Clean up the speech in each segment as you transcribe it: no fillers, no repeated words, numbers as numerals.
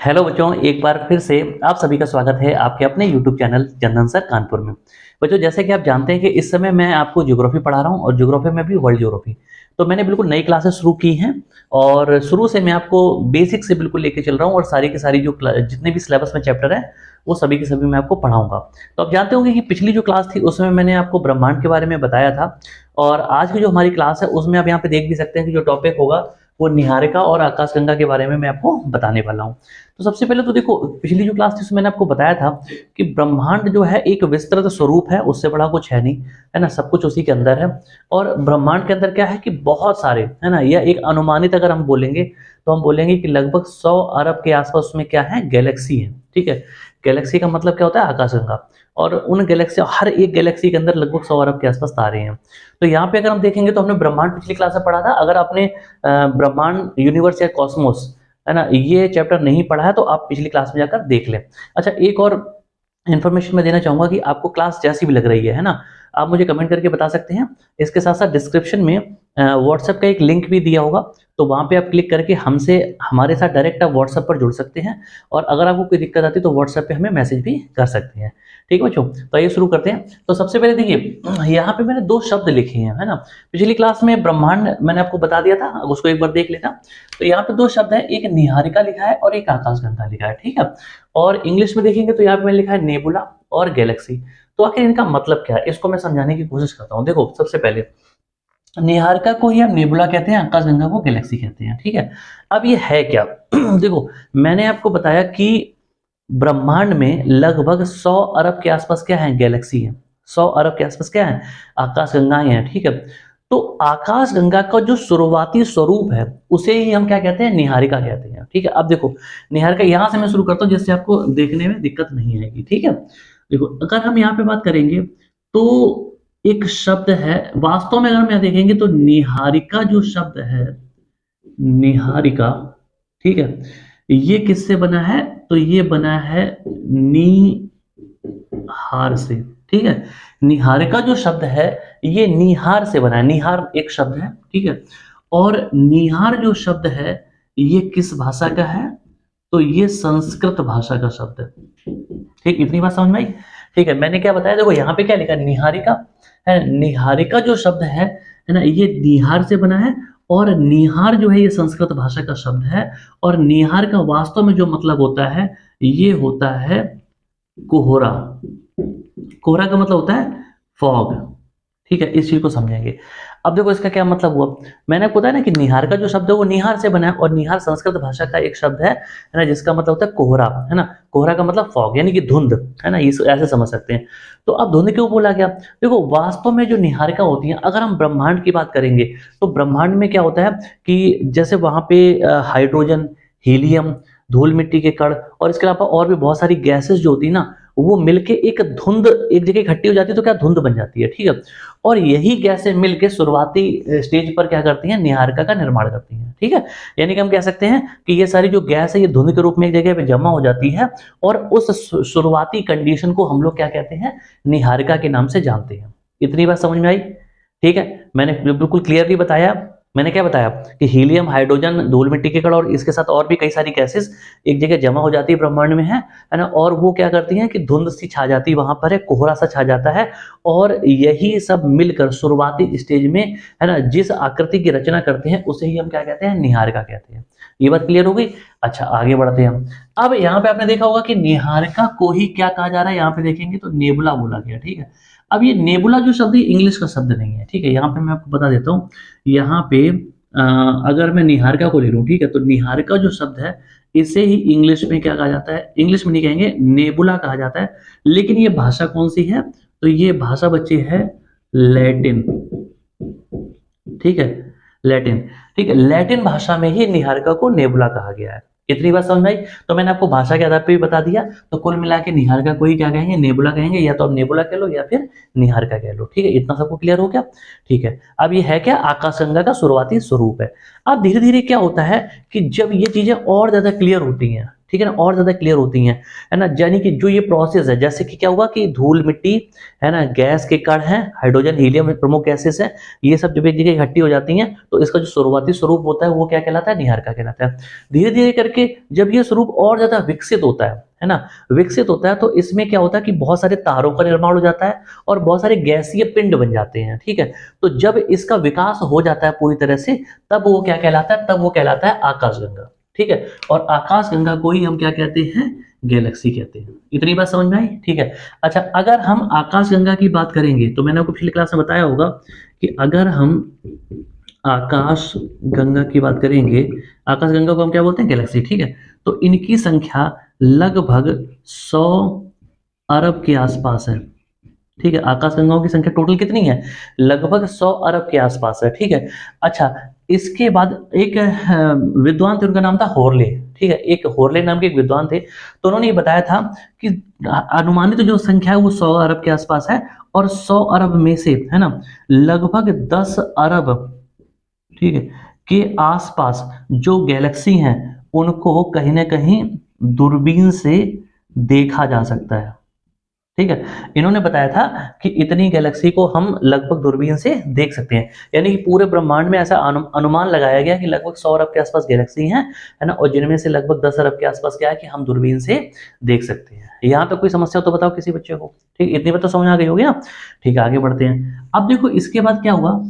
Hello बच्चों, एक बार फिर से आप सभी का स्वागत है आपके अपने YouTube चैनल चंदन सर कानपुर में। बच्चों, जैसे कि आप जानते हैं कि इस समय मैं आपको ज्योग्राफी पढ़ा रहा हूं और ज्योग्राफी में भी वर्ल्ड ज्योग्राफी। तो मैंने बिल्कुल नई क्लासेस शुरू की हैं और शुरू से मैं आपको बेसिक से बिल्कुल लेके चल रहा हूं और सारी की सारी जो जितने भी सिलेबस में चैप्टर है वो सभी के सभी मैं आपको पढ़ाऊंगा। तो आप जानते होंगे कि पिछली जो क्लास थी उसमें मैंने आपको ब्रह्मांड के बारे में बताया था और आज की जो हमारी क्लास है उसमें आप यहाँ पे देख भी सकते हैं कि जो टॉपिक होगा वो निहारिका और आकाशगंगा के बारे में मैं आपको बताने वाला हूँ। तो सबसे पहले तो देखो, पिछली जो क्लास थी उसमें मैंने आपको बताया था कि ब्रह्मांड जो है एक विस्तृत स्वरूप है, उससे बड़ा कुछ है नहीं, है ना। सब कुछ उसी के अंदर है और ब्रह्मांड के अंदर क्या है कि बहुत सारे, है ना, यह एक अनुमानित अगर हम बोलेंगे तो हम बोलेंगे कि लगभग 100 अरब के आसपास उसमें क्या है, गैलेक्सी है। ठीक है, गैलेक्सी का मतलब क्या होता है, आकाशगंगा। और उन गैलेक्सी, हर एक गैलेक्सी के अंदर लगभग 100 अरब के आसपास तारे हैं। तो यहाँ पे अगर हम देखेंगे तो हमने ब्रह्मांड पिछली क्लास में पढ़ा था। अगर आपने ब्रह्मांड, यूनिवर्स या कॉस्मोस, है ना, ये चैप्टर नहीं पढ़ा है तो आप पिछली क्लास में जाकर देख लें। अच्छा, एक और इन्फॉर्मेशन मैं देना चाहूंगा कि आपको क्लास जैसी भी लग रही है ना, आप मुझे कमेंट करके बता सकते हैं। इसके साथ साथ डिस्क्रिप्शन में व्हाट्सएप का एक लिंक भी दिया होगा, तो वहां पे आप क्लिक करके हमसे, हमारे साथ डायरेक्ट आप व्हाट्सएप पर जुड़ सकते हैं और अगर आपको कोई दिक्कत आती है तो व्हाट्सएप पे हमें मैसेज भी कर सकते हैं। ठीक है बच्चों, तो आइए शुरू करते हैं। तो सबसे पहले देखिए, यहाँ पे मैंने दो शब्द लिखे हैं, है ना। पिछली क्लास में ब्रह्मांड मैंने आपको बता दिया था, उसको एक बार देख लेना। तो यहाँ पे दो शब्द है, एक निहारिका लिखा है और एक आकाशगंगा लिखा है। ठीक है, और इंग्लिश में देखेंगे तो यहाँ पे मैंने लिखा है नेबुला और गैलेक्सी। तो आखिर इनका मतलब क्या है, इसको मैं समझाने की कोशिश करता हूँ। देखो, सबसे पहले निहारिका को ही हम नेबुला कहते हैं, आकाशगंगा को गैलेक्सी कहते हैं। ठीक है, अब ये है क्या देखो, मैंने आपको बताया कि ब्रह्मांड में लगभग 100 अरब के आसपास क्या है, गैलेक्सी है। 100 अरब के आसपास क्या है, आकाशगंगाएं हैं। ठीक है, तो आकाशगंगा का जो शुरुआती स्वरूप है उसे ही हम क्या कहते हैं, निहारिका कहते हैं। ठीक है, अब देखो निहारिका, यहां से मैं शुरू करता हूं जिससे आपको देखने में दिक्कत नहीं आएगी। ठीक है, देखो अगर हम यहाँ पे बात करेंगे तो एक शब्द है, वास्तव में अगर मैं देखेंगे तो निहारिका जो शब्द है, निहारिका, ठीक है, ये किससे बना है, तो ये बना है निहार से। ठीक है, निहारिका जो शब्द है ये निहार से बना है। निहार एक शब्द है, ठीक है, और निहार जो शब्द है ये किस भाषा का है, तो ये संस्कृत भाषा का शब्द है। ठीक, इतनी बात समझ में आई। ठीक है, मैंने क्या बताया, देखो यहाँ पे क्या लिखा है, निहारिका है। निहारिका जो शब्द है ना, ये निहार से बना है और निहार जो है ये संस्कृत भाषा का शब्द है और निहार का वास्तव में जो मतलब होता है ये होता है कोहरा। कोहरा का मतलब होता है फॉग। ठीक है, इस चीज को समझेंगे। अब देखो इसका क्या मतलब हुआ, मैंने आपको बताया ना कि निहार का जो शब्द है वो निहार से बना है और निहार संस्कृत भाषा का एक शब्द है ना, जिसका मतलब होता है कोहरा, है ना। कोहरा का मतलब फॉग यानी कि धुंध, है ना, इस ऐसे समझ सकते हैं। तो अब धुंध क्यों बोला गया, देखो वास्तव में जो निहारिका होती है, अगर हम ब्रह्मांड की बात करेंगे तो ब्रह्मांड में क्या होता है कि जैसे वहां पे हाइड्रोजन, हीलियम, धूल मिट्टी के कण और इसके अलावा और भी बहुत सारी गैसेस जो होती है ना, वो मिलके एक धुंध एक जगह इकट्ठी हो जाती है, तो क्या धुंध बन जाती है। ठीक है, और यही गैसें मिलके शुरुआती स्टेज पर क्या करती हैं, निहारिका का निर्माण करती हैं। ठीक है, यानी कि हम कह सकते हैं कि ये सारी जो गैस है ये धुंध के रूप में एक जगह पे जमा हो जाती है और उस शुरुआती कंडीशन को हम लोग क्या कहते हैं, निहारिका के नाम से जानते हैं। इतनी बात समझ में आई। ठीक है, मैंने बिल्कुल क्लियरली बताया। मैंने क्या बताया कि हीलियम, हाइड्रोजन, धूल मिट्टी के कण और इसके साथ और भी कई सारी गैसेस एक जगह जमा हो जाती है ब्रह्मांड में, है ना, और वो क्या करती हैं कि धुंध सी छा जाती है, वहां पर है कोहरा सा छा जाता है और यही सब मिलकर शुरुआती स्टेज में, है ना, जिस आकृति की रचना करते हैं उसे ही हम क्या कहते हैं, निहारिका कहते हैं। ये बात क्लियर हो गई। अच्छा, आगे बढ़ते हैं हम। अब यहाँ पे आपने देखा होगा कि निहारिका को ही क्या कहा जा रहा है, यहाँ पे देखेंगे तो नेबुला बोला गया। ठीक है, अब ये नेबुला जो शब्द है इंग्लिश का शब्द नहीं है। ठीक है, यहाँ पे मैं आपको बता देता हूँ। यहाँ पे अगर मैं निहारिका को ले लूँ, ठीक है, तो निहारिका जो शब्द है इसे ही इंग्लिश में क्या कहा जाता है, इंग्लिश में नहीं कहेंगे, नेबुला कहा जाता है। लेकिन ये भाषा कौन सी है, तो ये भाषा बच्चे है लैटिन। ठीक है, लैटिन। ठीक है, लैटिन भाषा में ही निहारिका को नेबुला कहा गया है। इतनी बात समझ आई। तो मैंने आपको भाषा के आधार पर भी बता दिया। तो कुल मिला के निहारिका को ही क्या कहेंगे, नेबुला कहेंगे, या तो आप नेबुला कह लो या फिर निहारिका कह लो। ठीक है, इतना सबको क्लियर हो गया। ठीक है, अब ये है क्या, आकाशगंगा का शुरुआती स्वरूप है। अब धीरे धीरे क्या होता है कि जब ये चीजें और ज्यादा क्लियर होती हैं, ठीक है ना, और ज्यादा क्लियर होती हैं, है ना। यानी कि जो ये प्रोसेस है, जैसे कि क्या हुआ कि धूल मिट्टी, है ना, गैस के कण हैं, हाइड्रोजन हीलियम प्रमुख गैसेस है, ये सब जब एक जगह इकट्ठी हो जाती हैं तो इसका जो शुरुआती स्वरूप होता है वो क्या कहलाता है, नीहारिका कहलाता है। धीरे धीरे करके जब ये स्वरूप और ज्यादा विकसित होता है ना, विकसित होता है, तो इसमें क्या होता है कि बहुत सारे तारों का निर्माण हो जाता है और बहुत सारे गैसीय पिंड बन जाते हैं, ठीक है। तो जब इसका विकास हो जाता है पूरी तरह से, तब वो क्या कहलाता है, तब वो कहलाता है आकाशगंगा, ठीक है। और आकाशगंगा को ही हम क्या कहते हैं, गैलेक्सी कहते हैं। इतनी बात समझ में आई, ठीक है। अच्छा, अगर हम आकाशगंगा की बात करेंगे तो मैंने आपको पिछली क्लास में बताया होगा कि अगर हम आकाश गंगा की बात करेंगे, आकाश गंगा को हम क्या बोलते हैं, गैलेक्सी, ठीक है। तो इनकी संख्या लगभग 100 अरब के आसपास है, ठीक है। आकाश गंगाओं की संख्या टोटल कितनी है, लगभग 100 अरब के आसपास है, ठीक है। अच्छा, इसके बाद एक विद्वान थे, उनका नाम था होरले, ठीक है। एक होरले नाम के एक विद्वान थे, तो उन्होंने ये बताया था कि अनुमानित जो संख्या है वो 100 अरब के आसपास है, और 100 अरब में से, है ना, लगभग 10 अरब, ठीक है, के आसपास जो गैलेक्सी हैं उनको कहीं ना कहीं दूरबीन से देखा जा सकता है, ठीक है। इन्होंने बताया था कि इतनी गैलेक्सी को हम लगभग दूरबीन से देख सकते हैं, यानी कि पूरे ब्रह्मांड में ऐसा अनुमान लगाया गया कि लगभग 100 अरब के आसपास गैलेक्सी हैं, है ना, और जिनमें से लगभग 10 अरब के आसपास क्या है कि हम दूरबीन से देख सकते हैं। यहाँ तक कोई समस्या हो तो बताओ किसी बच्चे को, ठीक, इतनी बात तो समझ आ गई होगी ना, ठीक है। आगे बढ़ते हैं। अब देखो इसके बाद क्या हुआ,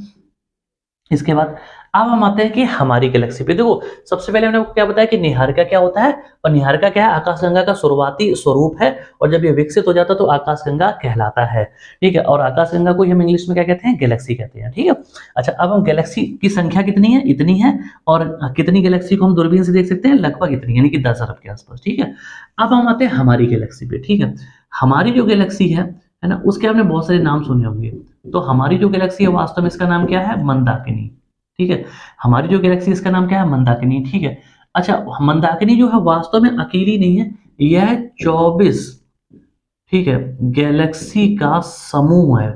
इसके बाद अब हम आते हैं कि हमारी गैलेक्सी पे। देखो सबसे पहले हमने आपको क्या बताया कि नीहारिका क्या होता है, और नीहारिका क्या है, आकाशगंगा का शुरुआती स्वरूप है, और जब ये विकसित हो जाता है तो आकाशगंगा कहलाता है, ठीक है। और आकाशगंगा को हम इंग्लिश में क्या कहते हैं, गैलेक्सी कहते हैं, ठीक है। अच्छा, अब हम गैलेक्सी की संख्या कितनी है, इतनी है, और कितनी गैलेक्सी को हम दूरबीन से देख सकते हैं, लगभग इतनी, यानी कि 10 अरब के आसपास, ठीक है। अब हम आते हैं हमारी गैलेक्सी पे, ठीक है। हमारी जो गैलेक्सी है ना, उसके आपने बहुत सारे नाम सुने होंगे। तो हमारी जो गैलेक्सी है वास्तव में इसका नाम क्या है, मंदाकिनी, ठीक है। हमारी जो गैलेक्सी इसका नाम क्या है, मंदाकिनी, ठीक है। अच्छा, मंदाकिनी जो है वास्तव में अकेली नहीं है, यह 24, ठीक है, गैलेक्सी का समूह है,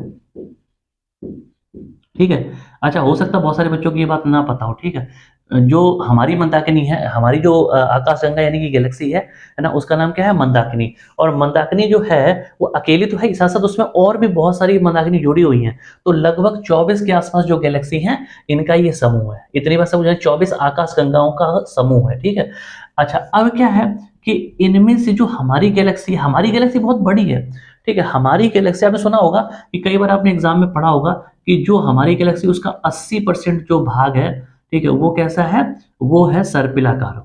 ठीक है। अच्छा, हो सकता है बहुत सारे बच्चों को ये बात ना पता हो, ठीक है। जो हमारी मंदाकिनी है, हमारी जो आकाशगंगा यानी कि गैलेक्सी है ना, उसका नाम क्या है, मंदाकिनी। और मंदाकिनी जो है वो अकेली तो है, साथ साथ उसमें और भी बहुत सारी मंदाकिनी जुड़ी हुई हैं। तो लगभग 24 के आसपास जो गैलेक्सी हैं, इनका ये समूह है। इतनी बात समझ, 24 आकाशगंगाओं का समूह है, ठीक है। अच्छा, अब क्या है कि इनमें से जो हमारी गैलेक्सी बहुत बड़ी है, ठीक है। हमारी गैलेक्सी आपने सुना होगा कि कई बार आपने एग्जाम में पढ़ा होगा कि जो हमारी गैलेक्सी उसका 80% जो भाग है, ठीक है, वो कैसा है, वो है सर्पिलाकार,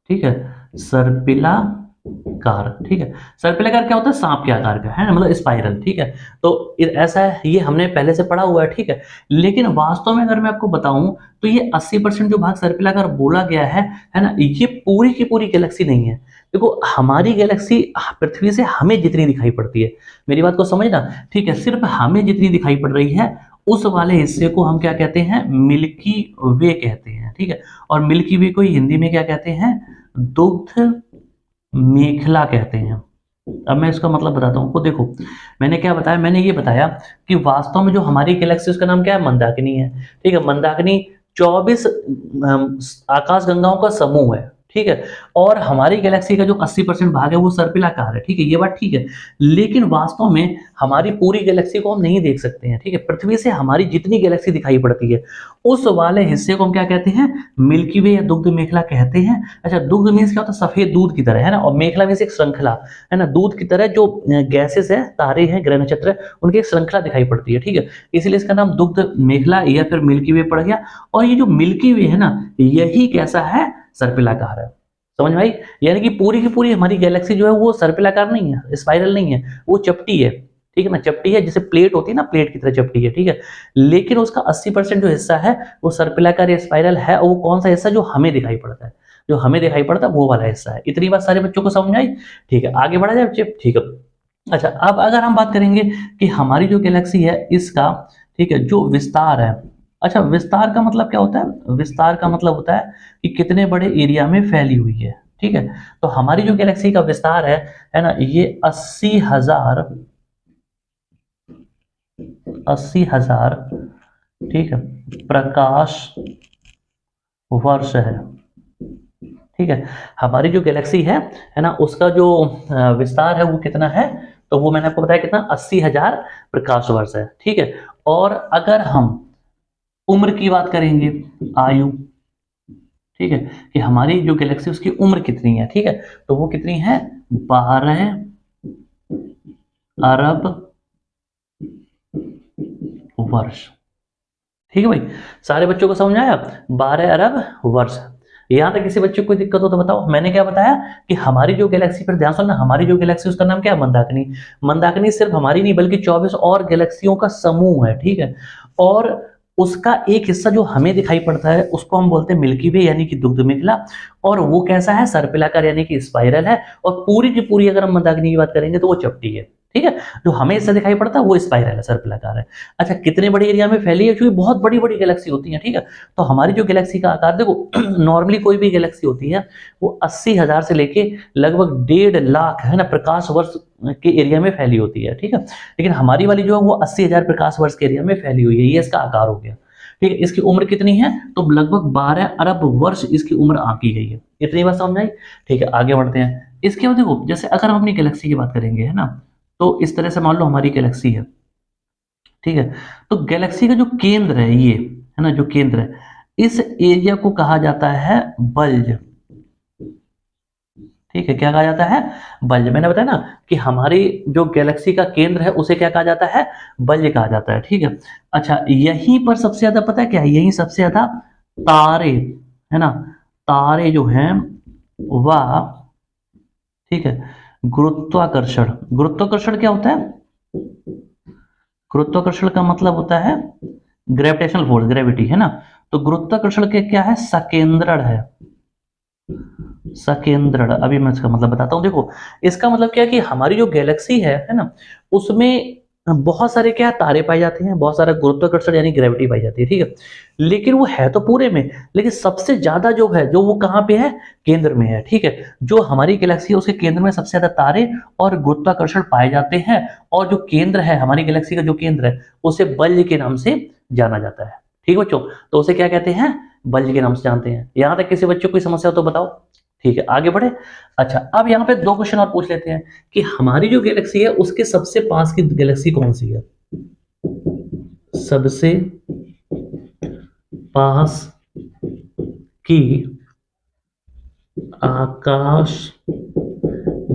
ठीक है, सर्पिलाकार, ठीक है। सर्पिलाकार क्या होता है, सांप के आकार का, है ना, मतलब स्पाइरल, ठीक है। तो ऐसा है, ये हमने पहले से पढ़ा हुआ है, ठीक है। लेकिन वास्तव में अगर मैं आपको बताऊं तो ये 80% जो भाग सर्पिलाकार बोला गया है ना, ये पूरी की पूरी गैलेक्सी नहीं है। देखो हमारी गैलेक्सी पृथ्वी से हमें जितनी दिखाई पड़ती है, मेरी बात को समझना, ठीक है, सिर्फ हमें जितनी दिखाई पड़ रही है उस वाले हिस्से को हम क्या कहते हैं, मिल्की वे कहते हैं, ठीक है। और मिल्की वे को हिंदी में क्या कहते हैं, दुग्ध मेखला कहते हैं। अब मैं इसका मतलब बताता हूँ आपको। देखो मैंने क्या बताया, मैंने ये बताया कि वास्तव में जो हमारी गैलेक्सी उसका नाम क्या है, मंदाकिनी है, ठीक है। मंदाकिनी 24 आकाश गंगाओं का समूह है, ठीक है। और हमारी गैलेक्सी का जो 80% भाग है वो सर्पिलाकार है, ठीक है, ये बात ठीक है। लेकिन वास्तव में हमारी पूरी गैलेक्सी को हम नहीं देख सकते हैं, ठीक है। पृथ्वी से हमारी जितनी गैलेक्सी दिखाई पड़ती है उस वाले हिस्से को हम क्या कहते हैं, मिल्की वे या दुग्ध मेखला कहते हैं। अच्छा, दुग्ध मीन्स क्या होता है, सफेद दूध की तरह, है ना, और मेखला मीन्स एक श्रृंखला, है ना, दूध की तरह जो गैसेस है, तारे हैं, ग्रह नक्षत्र है, उनकी एक श्रृंखला दिखाई पड़ती है, ठीक है। इसलिए इसका नाम दुग्ध मेखला या फिर मिल्की वे पड़ गया। और ये जो मिल्की वे है ना, यही कैसा है, सर्पिलाकार है। समझ में आई, यानी कि पूरी की पूरी हमारी गैलेक्सी जो है वो सर्पिलाकार नहीं है, स्पाइरल नहीं है, वो चपटी है, ठीक है ना, चपटी है, जैसे प्लेट होती है ना, प्लेट की तरह चपटी है, ठीक है। लेकिन उसका 80% जो हिस्सा है वो सर्पिलाकार या स्पाइरल है, और वो कौन सा हिस्सा, जो हमें दिखाई पड़ता है, जो हमें दिखाई पड़ता है वो वाला हिस्सा है। इतनी बात सारे बच्चों को समझ आई, ठीक है। आगे बढ़ा जाए बच्चे, ठीक है। अच्छा, अब अगर हम बात करेंगे कि हमारी जो गैलेक्सी है इसका, ठीक है, जो विस्तार है। अच्छा, विस्तार का मतलब क्या होता है, विस्तार का मतलब होता है कि कितने बड़े एरिया में फैली हुई है, ठीक है। तो हमारी जो गैलेक्सी का विस्तार है ना, ये 80,000 ठीक है प्रकाश वर्ष है, ठीक है। हमारी जो गैलेक्सी है ना, उसका जो विस्तार है वो कितना है, तो वो मैंने आपको बताया कितना, 80,000 प्रकाश वर्ष है। ठीक है। और अगर हम उम्र की बात करेंगे, आयु, ठीक है, कि हमारी जो गैलेक्सी उसकी उम्र कितनी है, ठीक है, तो वो कितनी है, 12 अरब वर्ष। ठीक है भाई, सारे बच्चों को समझ आया, 12 अरब वर्ष। यहां तक किसी बच्चे को कोई दिक्कत हो तो बताओ। मैंने क्या बताया कि हमारी जो गैलेक्सी, पर ध्यान सुनना, हमारी जो गैलेक्सी उसका नाम क्या है, मंदाकिनी। मंदाकिनी सिर्फ हमारी नहीं बल्कि 24 और गैलेक्सियों का समूह है। ठीक है। और उसका एक हिस्सा जो हमें दिखाई पड़ता है उसको हम बोलते हैं मिल्की वे यानी कि दुग्ध मेखला। और वो कैसा है, सर्पिलाकार यानी कि स्पाइरल है। और पूरी की पूरी अगर हम मंदाकिनी की बात करेंगे तो वो चपटी है। ठीक है। जो हमें हिस्सा दिखाई पड़ता है वो स्पाइरल है, सर्पिलाकार है। अच्छा, कितने बड़े एरिया में फैली है, क्योंकि बहुत बड़ी बड़ी गैलेक्सी होती है। ठीक है। तो हमारी जो गैलेक्सी का आकार देखो, नॉर्मली कोई भी गैलेक्सी होती है वो 80,000 से लेके लगभग 1.5 लाख है ना प्रकाश वर्ष के एरिया में फैली होती है। ठीक है। लेकिन हमारी वाली जो है वो 80,000 प्रकाश वर्ष के एरिया में फैली हुई है। ये इसका आकार हो गया। ठीक है। इसकी उम्र कितनी है, तो लगभग 12 अरब वर्ष इसकी उम्र आंकी गई है। इतनी बात समझ आई। ठीक है, आगे बढ़ते हैं। इसके बाद देखो, जैसे अगर हम अपनी गैलेक्सी की बात करेंगे, है ना, तो इस तरह से मान लो हमारी गैलेक्सी है। ठीक है। तो गैलेक्सी का जो केंद्र है, ये है ना, जो केंद्र है, इस एरिया को कहा जाता है बल्ज। ठीक है, क्या कहा जाता है, बल्ज। मैंने बताया ना कि हमारी जो गैलेक्सी का केंद्र है उसे क्या कहा जाता है, बल्ज कहा जाता है। ठीक है। अच्छा, यहीं पर सबसे ज्यादा पता है क्या है, यहीं सबसे ज्यादा तारे, है ना, तारे जो हैं वह, ठीक है, गुरुत्वाकर्षण। गुरुत्वाकर्षण क्या होता है, गुरुत्वाकर्षण का मतलब होता है ग्रेविटेशनल फोर्स, ग्रेविटी, है ना। तो गुरुत्वाकर्षण के क्या है, सकेंद्रण है, सकेंद्रण। अभी मैं इसका मतलब बताता हूं। देखो, इसका मतलब क्या है कि हमारी जो गैलेक्सी है ना, उसमें बहुत सारे क्या तारे पाए जाते हैं, बहुत सारा गुरुत्वाकर्षण यानी ग्रेविटी पाई जाती है। ठीक है। लेकिन वो है तो पूरे में, लेकिन सबसे ज्यादा जो है, जो वो कहाँ पे है, केंद्र में है। ठीक है। जो हमारी गैलेक्सी है उसके केंद्र में सबसे ज्यादा तारे और गुरुत्वाकर्षण पाए जाते हैं। और जो केंद्र है, हमारी गैलेक्सी का जो केंद्र है, उसे बल्ज के नाम से जाना जाता है। ठीक है बच्चों, तो उसे क्या कहते हैं, बल्ज के नाम से जानते हैं। यहां तक किसी बच्चों को कोई समस्या हो तो बताओ। ठीक है, आगे बढ़े। अच्छा, अब यहाँ पे 2 क्वेश्चन और पूछ लेते हैं कि हमारी जो गैलेक्सी है उसके सबसे पास की गैलेक्सी कौन सी है, सबसे पास की आकाश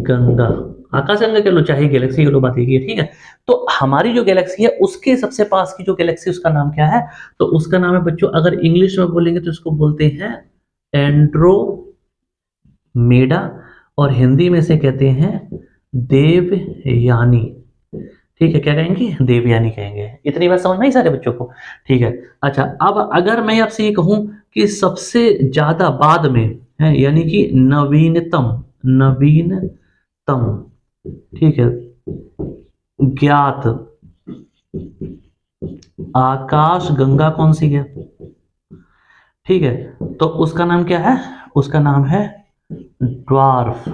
गंगा। आकाश गंगा कह लो चाहे गैलेक्सी कह लो, बात एक ही है। ठीक है। तो हमारी जो गैलेक्सी है उसके सबसे पास की जो गैलेक्सी, उसका नाम क्या है, तो उसका नाम है बच्चों, अगर इंग्लिश में बोलेंगे तो इसको बोलते हैं एंड्रोमेडा, और हिंदी में से कहते हैं देवयानी। ठीक है, क्या कहेंगे, देवयानी कहेंगे। इतनी बात समझ में आई सारे बच्चों को। ठीक है। अच्छा, अब अगर मैं आपसे ये कहूं कि सबसे ज्यादा बाद में है, यानी कि नवीनतम, नवीनतम, ठीक है, ज्ञात आकाश गंगा कौन सी है, ठीक है, तो उसका नाम क्या है, उसका नाम है ड्वार्फ।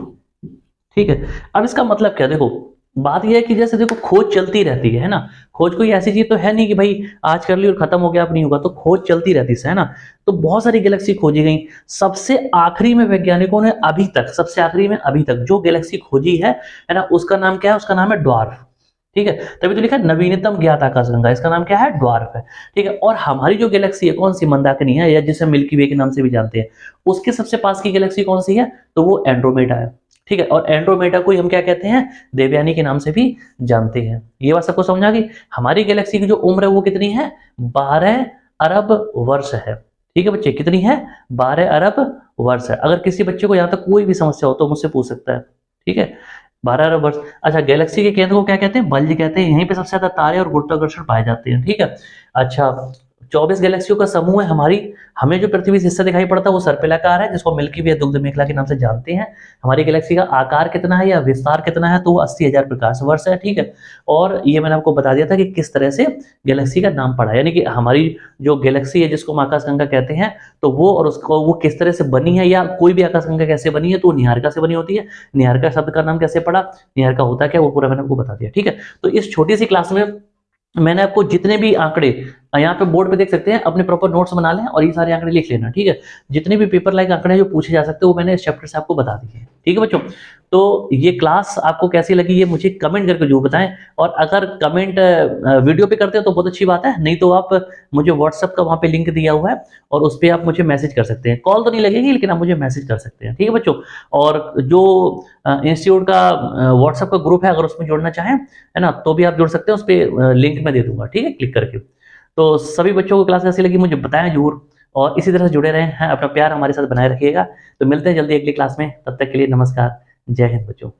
ठीक है। अब इसका मतलब क्या, देखो बात यह है कि जैसे देखो खोज चलती रहती है ना, खोज कोई ऐसी चीज तो है नहीं कि भाई आज कर ली और खत्म हो गया, अब नहीं होगा, तो खोज चलती रहती है ना। तो बहुत सारी गैलेक्सी खोजी गई। सबसे आखिरी में वैज्ञानिकों ने अभी तक, सबसे आखिरी में अभी तक जो गैलेक्सी खोजी है ना, उसका नाम क्या है, उसका नाम है ड्वार्फ। ठीक है, तभी तो लिखा है नवीनतम ज्ञात आकाशगंगा, इसका नाम क्या है, ड्वार्फ है। ठीक है। और हमारी जो गैलेक्सी है कौन सी, मंदाकिनी है, या जिसे मिल्की वे के नाम से भी जानते हैं, उसके सबसे पास की गैलेक्सी कौन सी है, तो वो एंड्रोमेडा है। ठीक है। और एंड्रोमेडा को हम क्या कहते हैं, देवयानी के नाम से भी जानते हैं। ये बात सबको समझ आ गई। हमारी गैलेक्सी की जो उम्र है वो कितनी है, 12 अरब वर्ष है। ठीक है बच्चे, कितनी है, 12 अरब वर्ष है। अगर किसी बच्चे को यहाँ तक कोई भी समस्या हो तो मुझसे पूछ सकता है। ठीक है, 12 अरब वर्ष। अच्छा, गैलेक्सी के केंद्र को क्या कहते हैं, बल्ज कहते हैं। यहीं पे सबसे ज्यादा तारे और गुरुत्वाकर्षण पाए जाते हैं। ठीक है। अच्छा, 24 गैलेक्सियों का समूह है हमारी। हमें जो पृथ्वी से हिस्सा दिखाई पड़ता है वो सर्पिलाकार है, जिसको मिल्की वे दुग्ध मेखला के नाम से जानते हैं। हमारी गैलेक्सी का आकार कितना है या विस्तार कितना है, तो वो 80,000 प्रकाश वर्ष है। ठीक है। और ये मैंने आपको बता दिया था कि किस तरह से गैलेक्सी का नाम पड़ा, यानी कि हमारी जो गैलेक्सी है जिसको हम आकाशगंगा कहते हैं, तो वो और उसको वो किस तरह से बनी है, या कोई भी आकाशगंगा कैसे बनी है, तो निहारिका से बनी होती है। निहारिका शब्द का नाम कैसे पड़ा, निहारिका होता क्या, वो पूरा मैंने आपको बता दिया। ठीक है। तो इस छोटी सी क्लास में मैंने आपको जितने भी आंकड़े यहाँ पे बोर्ड पे देख सकते हैं, अपने प्रॉपर नोट्स बना लें और ये सारे आंकड़े लिख लेना, ठीक है। जितने भी पेपर लाइक आंकड़े जो पूछे जा सकते हैं वो मैंने इस चैप्टर से आपको बता दिए हैं, ठीक है बच्चों। तो ये क्लास आपको कैसी लगी ये मुझे कमेंट करके जरूर बताएं, और अगर कमेंट वीडियो पे करते हो तो बहुत अच्छी बात है, नहीं तो आप मुझे व्हाट्सएप का वहाँ पे लिंक दिया हुआ है और उस पर आप मुझे मैसेज कर सकते हैं। कॉल तो नहीं लगेगी लेकिन आप मुझे मैसेज कर सकते हैं, ठीक है बच्चों। और जो इंस्टीट्यूट का व्हाट्सएप का ग्रुप है, अगर उसमें जुड़ना चाहें है ना, तो भी आप जुड़ सकते हैं, उस पर लिंक मैं दे दूंगा, ठीक है, क्लिक करके। तो सभी बच्चों को क्लास कैसी लगी मुझे बताएं जरूर, और इसी तरह से जुड़े रहें हैं, अपना प्यार हमारे साथ बनाए रखिएगा। तो मिलते हैं जल्दी अगली क्लास में, तब तक के लिए नमस्कार, जय हिंद बच्चों।